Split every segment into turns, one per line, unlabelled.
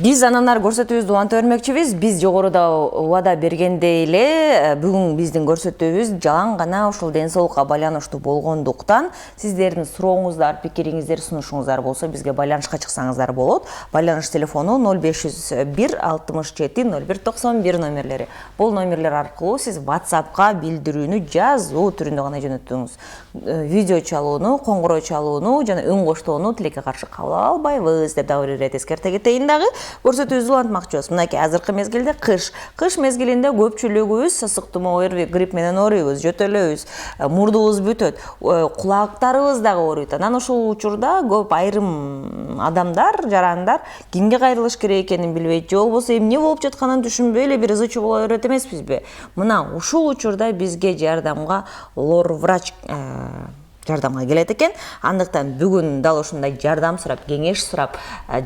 Биз ананар көрсөтүүбүздү уланта бермекчибиз. Биз жогоруда убада бергендей эле бүгүн биздин көрсөтүүбүз жалаң гана ушул ден соолукка байланыштуу болгондуктан сиздердин сурооңуздар, пикириңиздер, сунушуңуздар болсо бизге байланышка чыксаңыздар болот. Байланыш телефону 0501 67 01 91 номерлери. Бул номерлер аркылуу сиз WhatsApp'ка билдирүүнү жазуу түрүндө гана жөнөтүңүз. Видео чалууну, коңгуроо чалууну жана үн коштоону тилекке каршы кабыл албайбыз деп дагы бир эскерте кетейин дагы. Көрсөтүүбүздү улантмакчыбыз. Мынакей азыркы мезгилде кыш мезгилинде көпчүлүгүбүз сасык тумоо, ОРВИ, грипп менен ооруйбуз, жөтөлөбүз, мурдубуз бүтөт, кулактарыбыз дагы ооруйт. Анан ушул учурда көп айрым адамдар, жарандар кимге кайрылыш керек экенин билбейт, же болбосо эмне болуп жатканын түшүнбөй эле бир ызы-чуу боло берет эмеспизби? Мына ушул учурда бизге жардамга лор врач жардамга келет экен. Андыктан бүгүн дал ушундай жардам сурап, кеңеш сурап,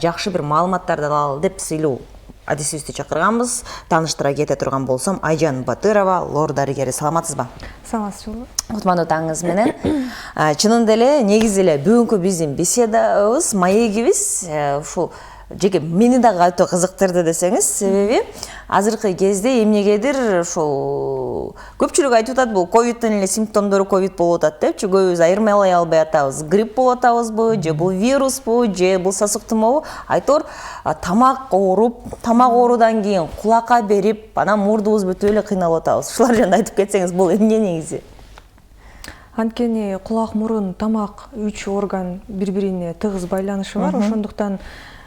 жакшы бир маалыматтарды алалы деп сыйлуу адисибизди чакырганбыз. Тааныштыра кете турган болсом, Айжан Батырова, лор дарыгери. Саламатсызбы?
Саламатсызбы.
Кутмандуу таңыңыз менен. Чынында эле негизи эле бүгүнкү биздин беседабыз, маегибиз ушул жеке мени дагы катуу кызыктырды десеңиз, себеби азыркы кезде эмнегедир ушул көпчүлүк айтып атат, бул ковидтин эле симптомдору ковид болуп атат депчи, көбүбүз айырмалай албай атабыз. Грипп болуп атабызбы, же бул вируспу, же бул сасык тумообу? Айтор тамак ооруп, тамак оорудан кийин кулакка берип, анан мурдубуз бүтүп эле кыйналып атабыз. Ушулар жөнүндө айтып кетсеңиз, бул эмне негизи?
Анткени кулак, мурун, тамак үч орган бири-бирине тыгыз байланышы бар. Ошондуктан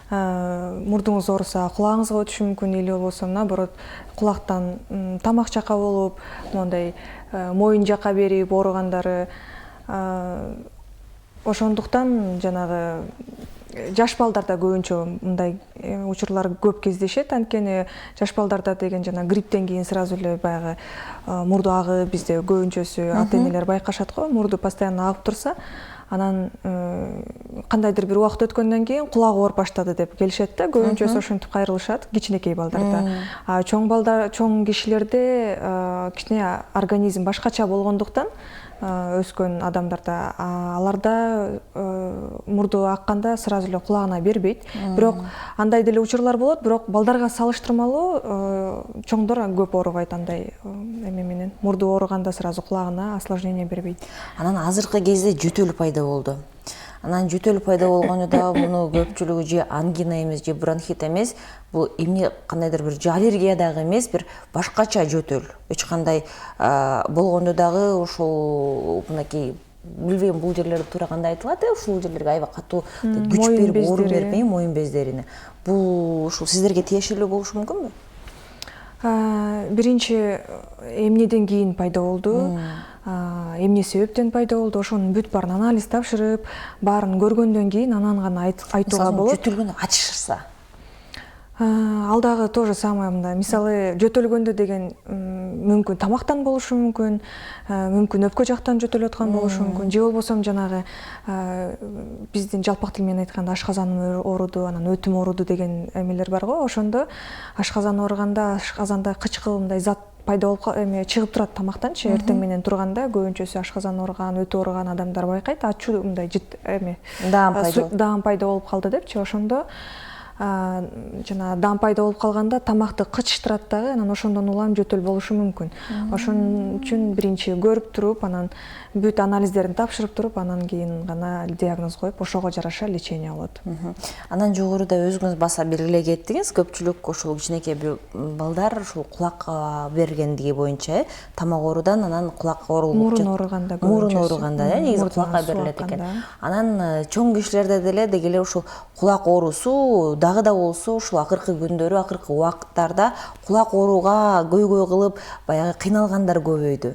мурдуңуз ооруса кулагыңызга өтүшү мүмкүн, или болбосо наоборот кулактан тамак жака болуп, мондай моюн жака берип ооругандары. Ошондуктан жанагы жаш балдарда көбүнчө мындай учурлар көп кездешет. Анткени жаш балдарда деген жана грипптен кийин сразу эле баягы мурду агып, бизде көбүнчөсү ата-энелер байкашат го, мурду постоянно агып турса, анан кандайдыр бир убакыт өткөндөн кийин кулагы ооруп баштады деп келишет да, көбүнчөсү ошентип кайрылышат кичинекей балдарда. Чоң кишилерде кичине организм башкача болгондуктан өскөн адамдарда аларда мурду акканда сразу эле кулагына бербейт. Бирок андай деле учурлар болот, бирок балдарга салыштырмалуу чоңдор көп оорубайт андай эме менен. Мурду ооруганда сразу кулагына осложнение бербейт.
Анан азыркы кезде жөтөл пайда болду. Анан жөтөл пайда болгону да муну көпчүлүгү же ангина эмес, же бронхит эмес, бул эмне кандайдыр бир же аллергия дагы эмес, бир башкача жөтөл. Эч кандай болгондо дагы ушул мынакей билбейм, бул жерлерде туура кандай айтылат, ушул жерлерге аябай катуу күч берип, ооруп берип, моюн бездерине. Бул ушул сиздерге тиешелүү болушу мүмкүнбү?
Биринчи эмнеден кийин пайда болду? Эмне себептен пайда болду? Ошонун бүт баарын анализ тапшырып, баарын көргөндөн кийин анан гана айтууга болот.
Жөтөлгөндө ачышса?
Ал дагы то же самое мында. Мисалы, жөтөлгөндө деген мүмкүн тамактан болушу мүмкүн, мүмкүн өпкө жактан жөтөлүп аткан болушу мүмкүн, же болбосо жанагы биздин жалпак тил менен айтканда ашказаным ооруду, анан өтүм ооруду деген эмелер бар го. Ошондо ашказан ооруганда ашказанда кычкыл мындай зат пайда болуп чыгып турат тамактанчы, эртең менен турганда көбүнчөсү ашказан ооруган, өтү ооруган адамдар байкайт, ачуу мындай даам пайда болуп калды депчи. Ошондо жана даам пайда болуп калганда тамакты кычыштырат дагы, анан ошондон улам жөтөл болушу мүмкүн. Ошон үчүн биринчи көрүп туруп, анан бүт анализдерин тапшырып туруп, анан кийин гана диагноз коюп, ошого жараша лечение болот.
Анан жогоруда өзүңүз баса белгилей кеттиңиз, көпчүлүк ушул кичинекей балдар ушул кулакка бергендиги боюнча, тамак оорудан анан кулакка оорулуп
мурун ооруганда,
негизи кулакка берилет экен. Анан чоң кишилерде деле деги эле ушул кулак оорусу дагы да болсо ушул акыркы күндөрү, акыркы убакыттарда кулак ооруга көйгөй кылып, баягы кыйналгандар көбөйдү.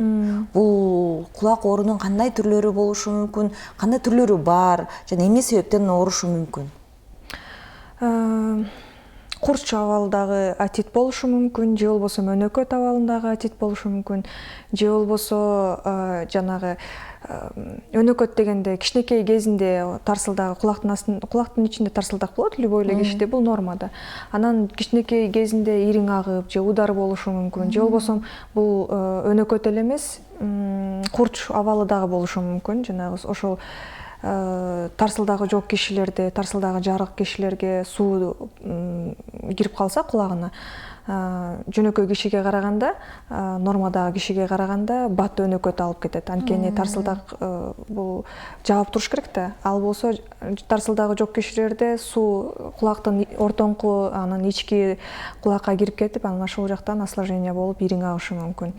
Бул кулак оорунун кандай түрлөрү болушу мүмкүн, кандай түрлөрү бар, жана эмне себептен оорушу мүмкүн?
Курч абалдагы отит болушу мүмкүн, же болбосо мөнөкөт абалындагы отит болушу мүмкүн, же болбосо жанагы өнөкөт дегенде кичинекей кезинде тарсылдагы кулактын ичинде тарсылдак болот, любой эле кишиде, бул нормада. Анан кичинекей кезинде ириң агып, же удар болушу мүмкүн, же болбосо бул өнөкөт эле эмес, курч абалы дагы болушу мүмкүн. Жанагы ошол тарсылдагы жок кишилерде, тарсылдагы жарык кишилерге суу кирип калса кулагына, жөнөкөй кишиге караганда, нормадагы кишиге караганда бат өнөкөт алып кетет. Анткени тарсылдак бул жаап туруш керек да. Ал болсо тарсылдагы жок кишилерде суу кулактын ортоңку, анан ички кулакка кирип кетип, анан ошол жактан осложнение болуп ириң агышы мүмкүн.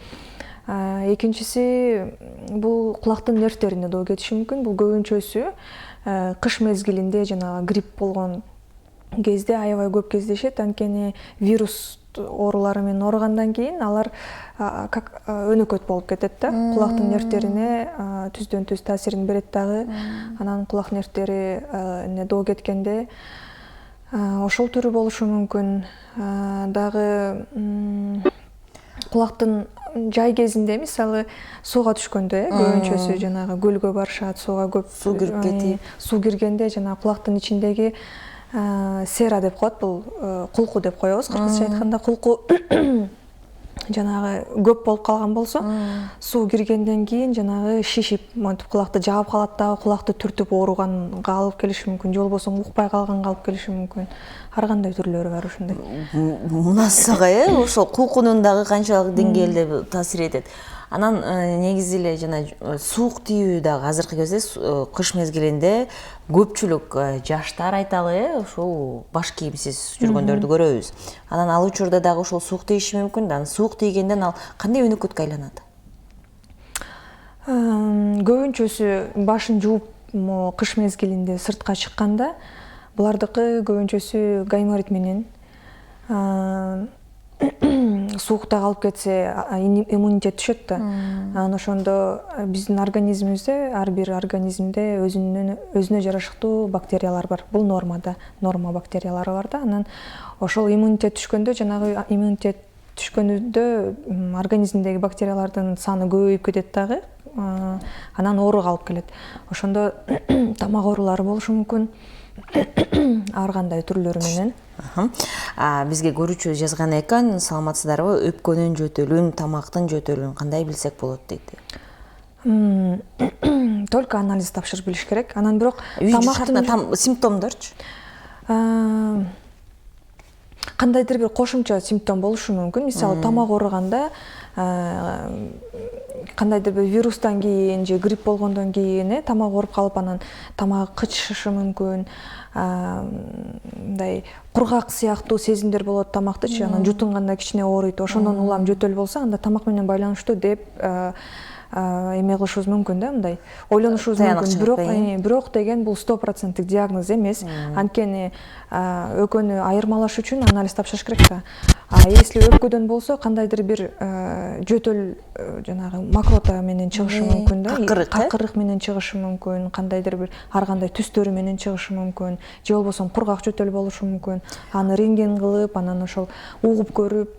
Экинчиси, бул кулактын нервтерине доо кетиши мүмкүн. Бул көбүнчөсү кыш мезгилинде жанагы грипп болгон кезде аябай көп кездешет. Анткени вирус оорулары менен ооругандан кийин алар как өнөкөт болуп кетет да. Кулактын нервтерине түздөн түз таасирин берет дагы. Анан кулак нервтери доо кеткенде ошол түрү болушу мүмкүн. Дагы кулактын жай кезинде, мисалы сууга түшкөндө, көбүнчөсү жанагы көлгө барышат, сууга көп
суу кирип кетип,
суу киргенде жанагы кулактын ичиндеги сера деп коет, бул кулку деп коебуз кыргызча айтканда. Кулку жанагы көп болуп калган болсо, суу киргенден кийин жанагы шишип, монтип кулакты жаап калат дагы, кулакты түртүп ооруганга алып келиши мүмкүн, же болбосо укпай калганга алып келиши мүмкүн. Ар кандай түрлөрү бар ушундай.
Мунасага ошол кулкунун дагы канчалык деңгээлде таасир этет. Анан негизи эле жана суук тийүү дагы азыркы кезде кыш мезгилинде көпчүлүк жаштар айталы, ошол баш кийимсиз жүргөндөрдү көрөбүз. Анан ал учурда дагы ошол суук тийиши мүмкүн. Анан суук тийгенден ал кандай өнөкөткө айланат?
Көбүнчөсү башын жууп кыш мезгилинде сыртка чыкканда, булардыкы көбүнчөсү гайморит менен, суукта калып кетсе иммунитет түшөт да. Анан ошондо биздин организмибизде, ар бир организмде өзүнө жарашыктуу бактериялар бар. Бул нормада, норма бактериялары бар да. Анан ошол иммунитет түшкөндө, жанагы иммунитет түшкөндө организмдеги бактериялардын саны көбөйүп кетет дагы. Анан ооруга алып келет. Ошондо тамак оорулары болушу мүмкүн. Ар кандай түрлөрү менен.
Бизге көрүүчү жазган экен, саламатсыздарбы, өпкөнүн жөтөлүн, тамактын жөтөлүн кандай билсек болот дейт.
Только анализ тапшырып билиш керек. Анан бирок
тамактын симптомдорчу?
Кандайдыр бир кошумча симптом болушу мүмкүн. Мисалы, тамак ооруганда, кандайдыр бир вирустан кийин же грипп болгондон кийин тамак ооруп калып, анан тамагы кычышышы мүмкүн. Мындай кургак сыяктуу сезимдер болот тамактычы, анан жутунганда кичине ооруйт. Ошондон улам жөтөл болсо, анда тамак менен байланыштуу деп эме кылышыбыз мүмкүн да, мындай ойлонушубуз мүмкүн. Бирок деген бул 100% диагноз эмес. Анткени өкөнү айырмалаш үчүн анализ тапшырыш керек да. Если өпкөдөн болсо, кандайдыр бир жөтөл жанагы мокрота менен чыгышы мүмкүн да, какырык менен чыгышы мүмкүн, кандайдыр бир ар кандай түстөрү менен чыгышы мүмкүн, же болбосо кургак жөтөл болушу мүмкүн. Аны рентген кылып, анан ошол угуп көрүп,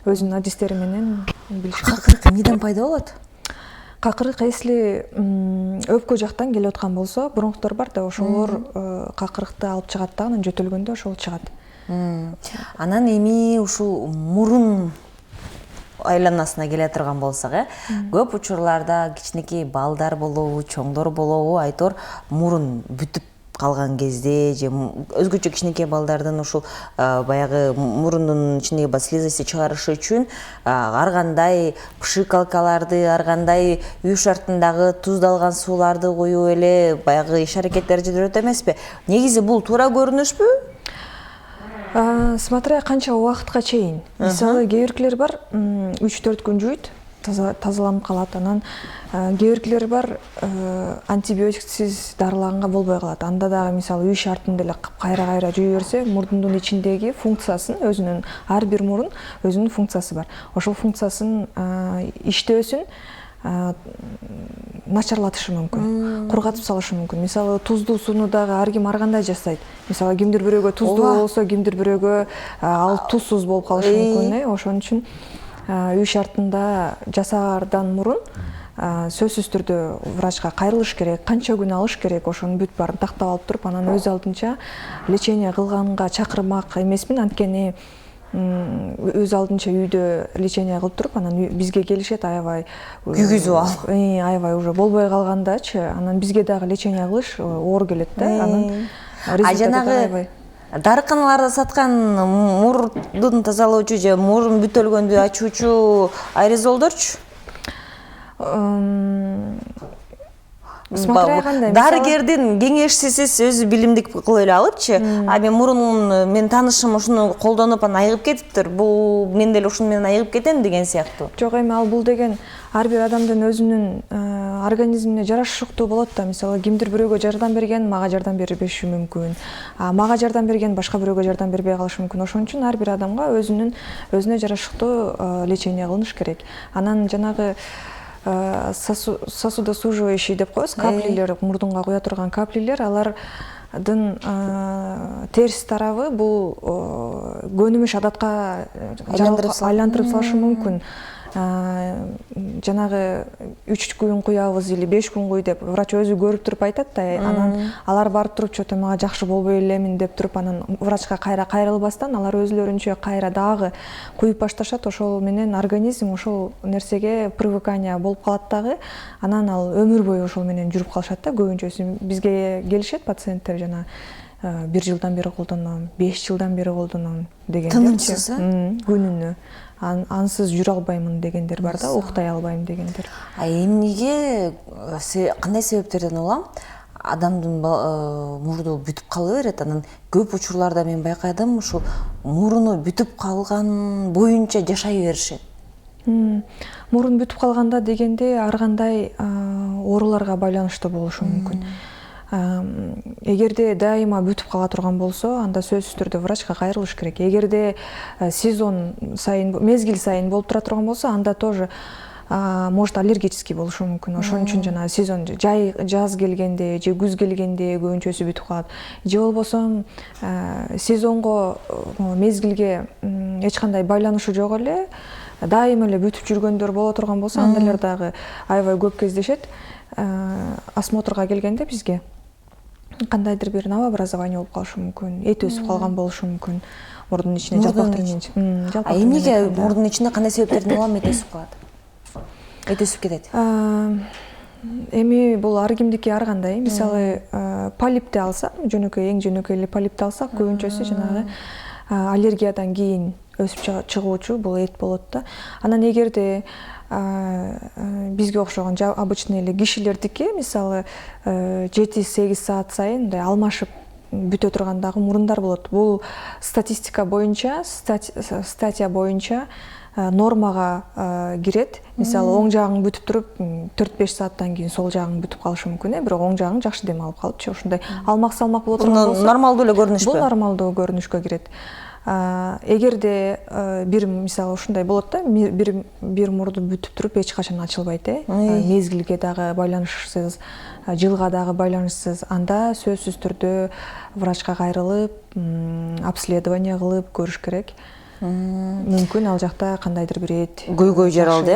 өзүнүн адистери менен билиш керек.
Какырык эмнеден пайда болот?
Какырык, если өпкө жактан келип аткан болсо, бронхтор бар да, ошолор какырыкты алып чыгат да, анан жөтөлгөндө ошол чыгат.
Анан эми ушул мурун айланасына келе турган болсак, көп учурларда кичинекей балдар болобу, чоңдор болобу, айтор мурун бүтүп калган кезде же өзгөчө кичинекей балдардын ушул баягы мурундун ичиндеги слизости чыгарышы үчүн ар кандай пшикалкаларды, ар кандай үй шартындагы туздалган сууларды куюу эле баягы иш-аракеттер жүрөт эмеспи? Негизи бул туура көрүнүшпү?
Смотря канча убакытка чейин. Мисалы, кээ биркилер бар 3-4 күн жууйт, тазаланып калат. Анан кээ биркилер бар антибиотиксиз дарылаганга болбой калат. Анда дагы мисалы үй шартында эле кайра жуй берсе, мурдундун ичиндеги функциясын, өзүнүн ар бир мурун өзүнүн функциясы бар. Ошол функциясын иштөөсүн начарлатышы мүмкүн, кургатып салышы мүмкүн. Мисалы, туздуу сууну дагы ар ким ар кандай жасайт. Мисалы, кимдир бирөөгө туздуу болсо, кимдир бирөөгө ал тузсуз болуп калышы мүмкүн. Ошон үчүн үй шартында жасаардан мурун сөзсүз түрдө врачка кайрылыш керек, канча күн алыш керек, ошонун бүт баарын тактап алып туруп, анан өз алдынча лечение кылганга чакырмак эмесмин. Анткени өз алдынча үйдө лечение кылып туруп анан бизге келишет аябай
күйгүзүп алып
аябай уже болбой калгандачы анан бизге дагы лечение кылыш оор келет да анан
жанагы дарыканаларда саткан мурдун тазалоочу же мурун бүтөлгөндү ачуучу аэрозолдорчу
смотря кандай
дарыгердин кеңешсиз өзү билимдик кылып эле алыпчы мен мурун менин таанышым ушуну колдонуп анан айыгып кетиптир бул мен деле ушуну менен айыгып кетем деген сыяктуу
жок эми ал бул деген ар бир адамдын өзүнүн организмине жарашыктуу болот да мисалы кимдир бирөөгө жардам берген мага жардам бербеши мүмкүн мага жардам берген башка бирөөгө жардам бербей калышы мүмкүн ошон үчүн ар бир адамга өзүнө жарашыктуу лечение кылыныш керек анан жанагы сосудосуживающий деп коебуз каплилер мурдунга куя турган каплилер алардын терс тарабы бул көнүмүш адатка айлантырып салышы мүмкүн жанагы 3 күн куябыз или 5 күн куй деп врач өзү көрүп туруп айтат да анан алар барып туруп чото мага жакшы болбой элемин деп туруп анан врачка кайра кайрылбастан алар өзүлөрүнчө кайра дагы куюп башташат ошол менен организм ошол нерсеге привыкание болуп калат дагы анан ал өмүр бою ошол менен жүрүп калышат да көбүнчөсү бизге келишет пациенттер жана 1 жылдан бери колдоном 5 жылдан бери колдоном дегендер
тынымсыз
күнүнө ансыз жүрө албаймын дегендер бар да уктай албайм дегендер
эмнеге кандай себептерден улам адамдын мурду бүтүп кала берет анан көп учурларда мен байкадым ушул муруну бүтүп калган боюнча жашай беришет
мурун бүтүп калганда дегенде ар кандай ооруларга байланыштуу болушу мүмкүн эгерде дайыма бүтүп кала турган болсо анда сөзсүз түрдө врачка кайрылыш керек эгерде сезон сайын мезгил сайын болуп тура турган болсо анда тоже может аллергический болушу мүмкүн ошон үчүн жана сезон жаз келгенде же күз келгенде көбүнчөсү бүтүп калат же болбосо сезонго мезгилге эч кандай байланышы жок эле дайыма эле бүтүп жүргөндөр боло турган болсо андайлар дагы аябай көп кездешет осмотрга келгенде бизге кандайдыр бир новообразование болуп калышы мүмкүн эт өсүп калган болушу мүмкүн мурдун ичине жалпак тил менен
эмнеге мурдун ичинде кандай себептерден улам эт өсүп калат эт өсүп кетет
эми бул ар кимдики ар кандай мисалы полипти алсак эң жөнөкөй эле полипти алсак көбүнчөсү жанагы аллергиядан кийин өсүп чыгуучу бул эт болот да анан эгерде бизге окшогон обычный эле кишилердики мисалы 7-8 саат сайын мындай алмашып бүтө турган дагы мурундар болот бул статистика боюнча статья боюнча нормага кирет мисалы оң жагың бүтүп туруп 4-5 сааттан кийин сол жагың бүтүп калышы мүмкүн бирок оң жагың жакшы дем алып калыпчы ошондой алмак салмак боло турган болсо
нормалдуу эле көрүнүшпү
бул нормалдуу көрүнүшкө кирет эгерде бир мисалы ушундай болот да бир мурду бүтүп туруп эч качан ачылбайт мезгилге дагы байланышсыз жылга дагы байланышсыз анда сөзсүз түрдө врачка кайрылып обследование кылып көрүш керек мүмкүн ал жакта кандайдыр бир эт
көйгөй жаралды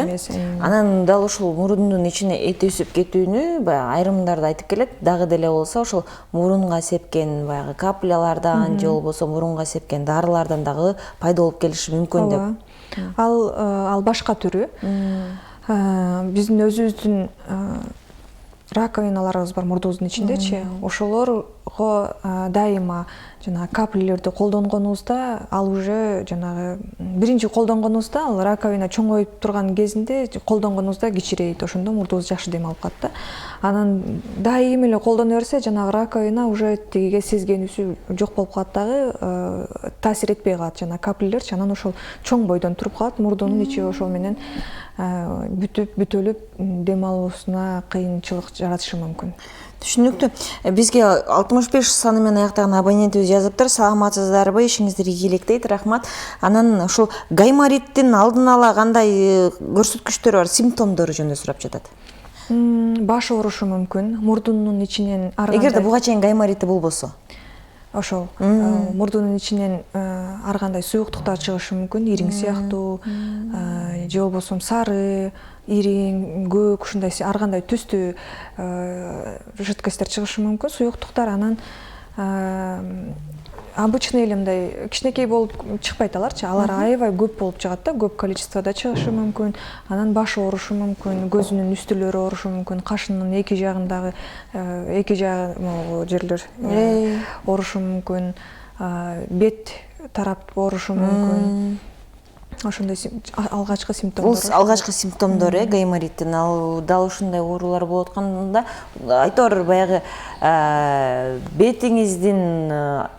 анан дал ушул мурундун ичине эт өсүп кетүүнү баягы айрымдарды айтып келет дагы деле болсо ошол мурунга сепкен баягы каплялардан же болбосо мурунга сепкен дарылардан дагы пайда болуп келиши мүмкүн деп
ал башка түрү биздин өзүбүздүн раковиналарыбыз бар мурдубуздун ичиндечи ошолорго дайыма жана каплилерди колдонгонубузда ал уже жанагы биринчи колдонгонубузда ал раковина чоңоюп турган кезинде колдонгонубузда кичирейт ошондо мурдубуз жакшы дем алып калат да анан дайыма эле колдоно берсе жанагы раковина уже тигиге сезгенүүсү жок болуп калат дагы таасир этпей калат жана каплилерчи анан ошол чоң бойдон туруп калат мурдунун ичи ошол менен бүтүп бүтөлүп дем алуусуна кыйынчылык жаратышы мүмкүн
түшүнүктүү бизге 65 саны менен аяктаган абонентибиз жазыптыр саламатсыздарбы ишиңиздер ийгилик дейт рахмат анан ушул гаймориттин алдын ала кандай көрсөткүчтөрү бар симптомдору жөнүндө сурап жатат
баш оорушу мүмкүн мурдунун ичинен
эгерде буга чейин гайморитти болбосо
ошол мурдунун ичинен ар кандай суюктуктар чыгышы мүмкүн ириң сыяктуу же болбосо сары ириң көк ушундай ар кандай түстүү жидкосттер чыгышы мүмкүн суюктуктар анан обычный эле мындай кичинекей болуп чыкпайт аларчы. Алар аябай көп болуп чыгат да, көп количествода чыгышы мүмкүн. Анан башы оорушу мүмкүн, көзүнүн үстүлөрү оорушу мүмкүн, кашынын эки жагындагы эки жагы жерлер оорушу мүмкүн, бет тарап оорушу мүмкүн. Ошондой алгачкы симптомдор.
Бул алгачкы симптомдор гаймориттин. Ал дал ушундай оорулар болуп атканда айтор баягы бетиңиздин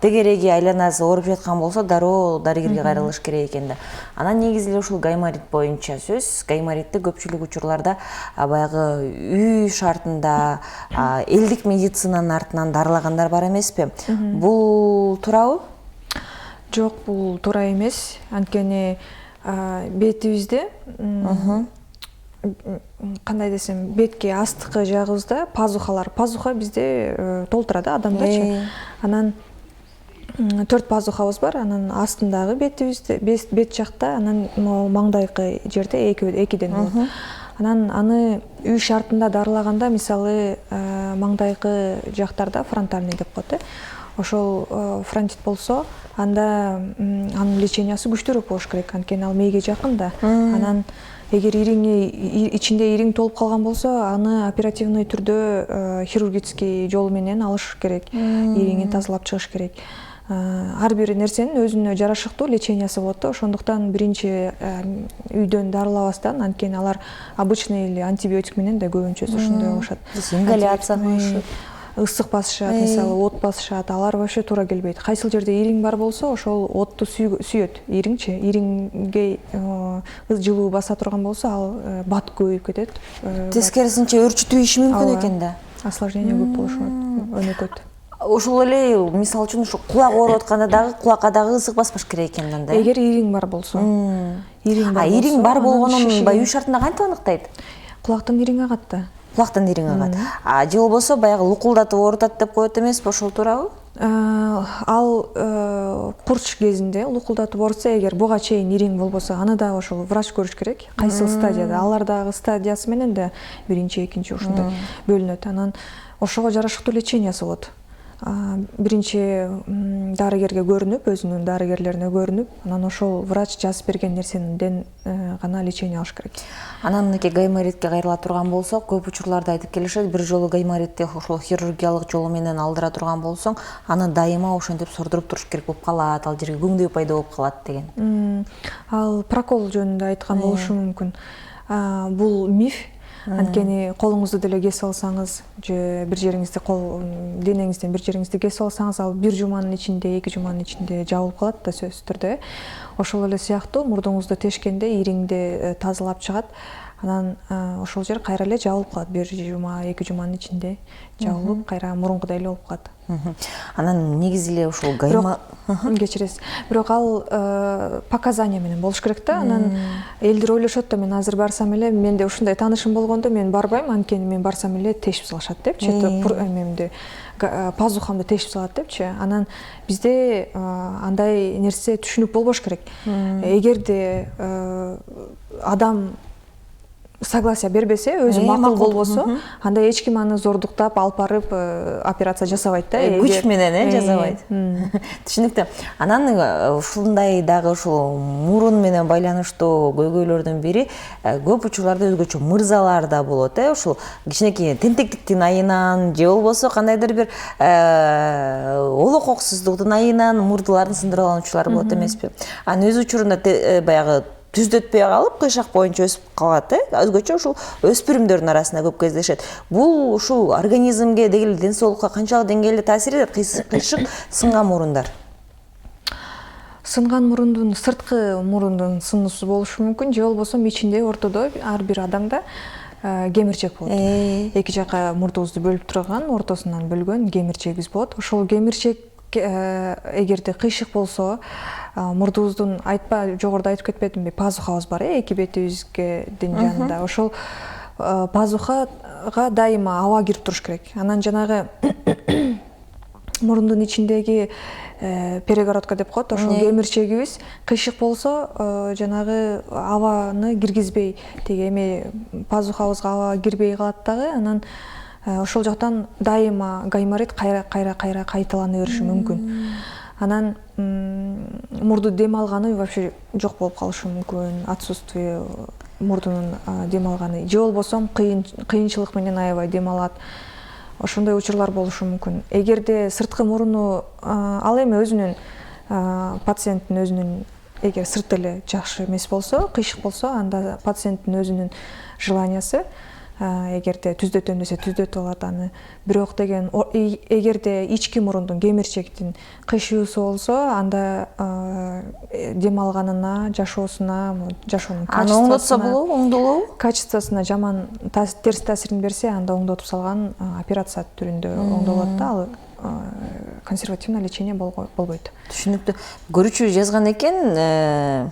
тегереги айланасы ооруп жаткан болсо дароо дарыгерге кайрылыш керек экен да. Анан негизи эле ушул гайморит боюнча сөз. Гайморитти көпчүлүк учурларда баягы үй шартында элдик медицинанын артынан дарылагандар бар эмеспи? Бул туурабы?
Жок, бул туура эмес. Анткени бетибизде кандай десем, бетке астыкы жагыбызда пазуха bizde толтура да адамдачы. Анан 4 пазухабыз бар, анан астындагы бетибизде, бет жакта, анан маңдайкы жерде экиден болот. Анан аны үй шартында дарылаганда, мисалы маңдайкы жактарда фронтальный деп коет. Ошол фронтит болсо, анда анын лечениясы күчтүүрөөк болуш керек, анткени ал мээге жакын да. Анан эгер ичинде ириң толуп калган болсо, аны оперативный түрдө хирургический жол менен алыш керек, ириңин тазалап чыгыш керек. Ар бир нерсенин өзүнө жарашыктуу лечениясы болот да, ошондуктан биринчи үйдөн дарылабастан, анткени алар обычный эле антибиотик менен да көбүнчөсү ошондой болушат.
Ингаляция кылышат.
Ысык басышат, мисалы от басышат, алар вообще туура келбейт. Кайсыл жерде ириң бар болсо, ошол отту сүйөт, ириңчи. Ириңге жылуу баса турган болсо, ал бат көбөйүп кетет.
Тескерисинче өрчүтүү иши мүмкүн экен да.
Осложнение көп болушу мүмкүн, өнөкөт.
Ошол эле мисалы үчүн ушу кулак ооруп атканда дагы кулакка дагы ысык баспаш керек экен анда.
Эгер ириң бар болсо.
Ириң бар болгонун үй шартында кантип аныктайт?
Кулактан ириң агат да.
Кулактан ириң агат. Же болбосо баягы лукулдатып оорутат деп коет эмеспи, ошол туурабы?
Ал курч кезинде лукулдатып оорутса, эгер буга чейин ириң болбосо, аны дагы ошол врач көрүш керек. Кайсыл стадияда? Алар дагы стадиясы менен да биринчи, экинчи ушундай бөлүнөт. Анан ошого жарашыктуу лечениясы болот. Биринчи дарыгерге көрүнүп, өзүнүн дарыгерлерине көрүнүп, анан ошол врач жазып берген нерсенин гана лечение алыш керек.
Анан мынакей гайморитке кайрыла турган болсок, көп учурларда айтып келишет, бир жолу гайморитти ошол хирургиялык жолу менен алдыра турган болсоң, аны дайыма ошентип сордуруп туруш керек болуп калат, ал жерге көңдөй пайда болуп калат деген.
Ал прокол жөнүндө айткан болушу мүмкүн. Бул миф. Анткени колуңузду деле кесип алсаңыз, же бир жериңизди денеңизден бир жериңизди кесип алсаңыз, ал бир жуманын ичинде, 2 жуманын ичинде жабылып калат да, сөзсүз түрдө. Ошол эле сыяктуу мурдуңузду тешкенде ириңди тазалап чыгат. Анан ошол жер кайра эле жабылып калат, бир жума, 2 жуманын ичинде жабылып, кайра мурункудай эле болуп калат.
Анан негизи эле ушул
кечиресиз. Бирок ал показания менен болуш керек да. Анан элдер ойлошот да, мен азыр барсам эле, менде ушундай таанышым болгондо мен барбайм, анткени мен барсам эле тешип салышат депчи. Эмемди, пазухамды тешип салат депчи. Анан бизде андай нерсе түшүнүк болбош керек. Эгерде адам согласия бербесе, өзү макул болбосо, анда эч ким аны зордуктап алып барып операция жасабайт да.
Күч менен жасабайт. Түшүнүктүү. Анан ушундай дагы ушул мурун менен байланыштуу көйгөйлөрдүн бири көп учурларда өзгөчө мырзалар да болот, ушул кичинекей тентектиктин айынан же болбосо кандайдыр бир олококсуздуктун айынан мурдаларын сындырып алуучулар болот эмеспи? Анын өз учурунда баягы түздөтпөй калып, кыйшак боюнча өсүп калат, өзгөчө ушул өспүрүмдөрдүн арасында көп кездешет. Бул ушул организмге деги ден соолукка канчалык деңгээлде таасир этет, кыйшык сынган мурундар?
Сынган мурундун, сырткы мурундун сынуусу болушу мүмкүн, же болбосо ичинде ортодо ар бир адамда кемирчек болот. Эки жака мурдубузду бөлүп турган, ортосунан бөлгөн кемирчегибиз болот. Ошол кемирчек эгерде кыйшык болсо, мурдубуздун жогоруда айтып кетпедимби, пазухабыз бар, эки бетибиздин жанында. Ошол пазухага дайыма аба кирип туруш керек. Анан жанагы мурундун ичиндеги перегородка деп коет, ошол кемирчегибиз кыйшык болсо, жанагы абаны киргизбей, тиги эме пазухабызга аба кирбей калат дагы. Анан ошол жактан дайыма гайморит кайра кайталана бериши мүмкүн. анан мурду дем алганы вообще жок болуп калышы мүмкүн, отсутствие мурдунун дем алганы, же болбосо кыйынчылык менен аябай дем алат. Ошондой учурлар болушу мүмкүн. Эгерде сырткы муруну ал эми өзүнүн пациенттин өзүнүн эгер сырт эле жакшы эмес болсо, кыйшык болсо, анда пациенттин өзүнүн желаниясы, эгерде түздөтөм десе түздөтө алат аны. Бирок деген эгерде ички мурундун кемирчектин кыйшыуусу болсо, анда дем алганына, жашоосуна, жашоонун
качествосуна,
качествосуна жаман терс таасирин берсе, анда оңдотуп салган операция түрүндө оңдолот да, ал консервативный лечение болбойт.
Түшүнүктүү. Көрүүчү жазган экен,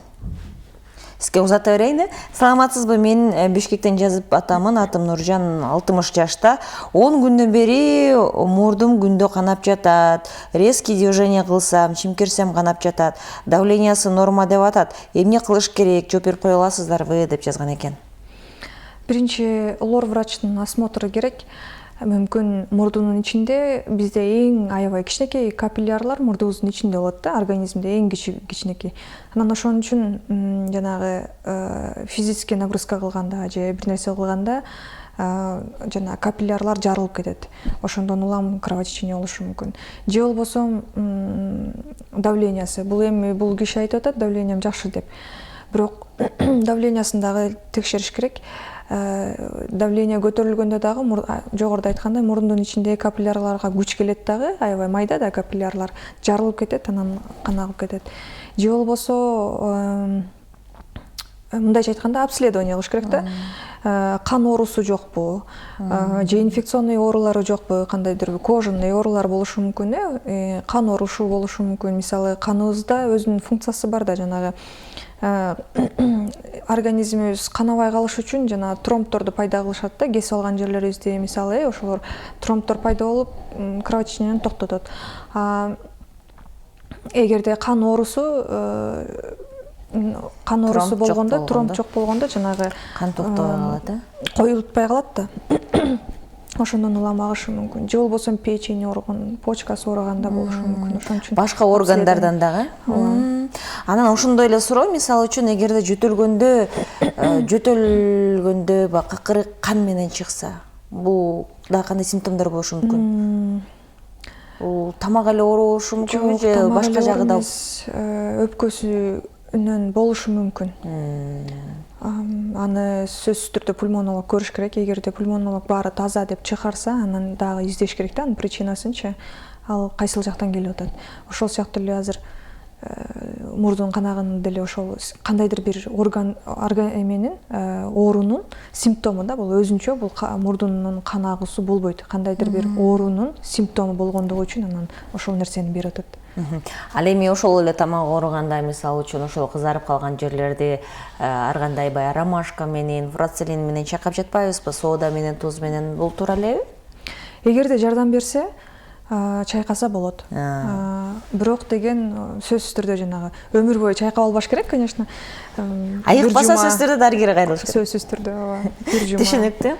сизге узата берейин. Саламатсызбы? Мен Бишкектен жазып атамын. Атым Нуржан, 60 жашта. 10 күндөн бери мурдум күндө канап жатат. Резкий движение кылсам, чимкирсем канап жатат. Давлениясы норма деп атат. Эмне кылыш керек? Жооп берип кое аласыздарбы деп жазган экен.
Биринчи лор врачтын осмотру керек. Мүмкүн мурдунун ичинде бизде эң аябай кичинекей капиллярлар мурдубуздун ичинде болот да, организмде эң кичинекей. Анан ошон үчүн жанагы физический нагрузка кылганда же бир нерсе кылганда жана капиллярлар жарылып кетет. Ошондон улам кровотечение болушу мүмкүн. Же болбосо давлениясы. Бул киши айтып атат, давлениям жакшы деп. Бирок давлениясын дагы текшериш керек. Давление көтөрүлгөндө дагы жогоруда айткандай мурундун ичиндеги капиллярларга күч келет дагы, аябай майда да капиллярлар жарылып кетет, анан кан агып кетет. Же болбосо мындайча айтканда обследование кылыш керек да. Кан оорусу жокпу, же инфекционный оорулары жокпу, кандайдыр кожаный оорулар болушу мүмкүн, кан оорушу болушу мүмкүн. Мисалы, каныбызда өзүнүн функциясы бар да, жанагы организмибиз канабай калыш үчүн жана тромбторду пайда кылышат да, кесип алган жерлерибизде, мисалы, ошолор тромбтор пайда болуп, кровотечениени токтотот. Эгерде кан оорусу болгондо, тромб жок болгондо жанагы
кан токтобой калат,
коюлтпай калат да. Ошондон улам агышы мүмкүн. Же болбосо печень ооруган, почкасы ооруганда болушу мүмкүн. Ошон үчүн
башка органдардан дагы. Анан ошондой эле суроо, мисалы үчүн, эгерде жөтөлгөндө какырык кан менен чыкса, бул дагы кандай симптомдор болушу мүмкүн? Бул тамак эле ооруп болушу мүмкүнбү же башка жагы да?
Өпкөсүнөн болушу мүмкүн. Аны сөзсүз түрдө пульмонолог көрүш керек. Эгерде пульмонолог баары таза деп чыгарса, анан дагы издеш керек да, анын причинасынчы. Ал кайсыл жактан келип атат. Ошол сыяктуу эле азыр мурдун канаганы деле ошол кандайдыр бир орган эменин оорунун симптому да, бул өзүнчө, бул мурдунун кан агуусу болбойт. Кандайдыр бир оорунун симптому болгондугу үчүн анан ошол нерсени берип атат.
Ал эми ошол эле тамак ооруганда, мисалы үчүн, ошол кызарып калган жерлерди ар кандай баягы ромашка менен, фурацелин менен чайкап жатпайбызбы? Соода менен, туз менен, бул туура элеби?
Эгерде жардам берсе, чайкаса болот. Бирок деген сөзсүз түрдө жанагы өмүр бою чайкап албаш керек, конечно.
Айыкпаса сөзсүз түрдө дарыгерге кайрылыш керек.
Сөзсүз түрдө, ооба.
Түшүнүктүү.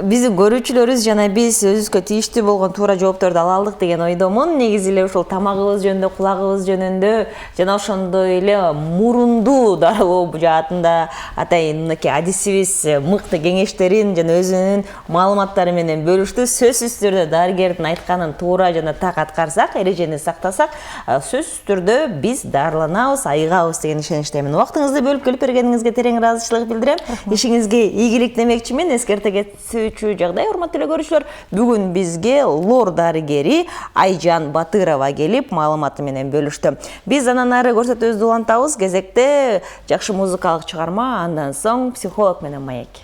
Биздин көрүүчүлөрүбүз жана биз өзүбүзгө тийиштүү болгон туура жоопторду ала алдык деген ойдомун. Негизи эле ушул тамагыбыз жөнүндө, кулагыбыз жөнүндө жана ошондой эле мурунду дарылоо жаатында атайын мынакей адисибиз мыкты кеңештерин жана өзүнүн маалыматтары менен бөлүштү. Сөзсүз түрдө дарыгердин айтканын туура жана так аткарсак, эрежени сактасак, сөзсүз түрдө биз дарыланабыз, айыгабыз деген ишеничтемин. Убактыңызды бөлүп келип бергениңизге терең ыраазычылык билдирем. Ишиңизге ийгилик демекчимин. Эскерте кетүүчү жагдай, урматтуу көрүүчүлөр. Бүгүн бизге лор дарыгери Айжан Батырова келип маалыматы менен бөлүштү. Биз анан ары көрсөтүүбүздү улантабыз. Кезекте жакшы музыкалык чыгарма, андан соң психолог менен маек.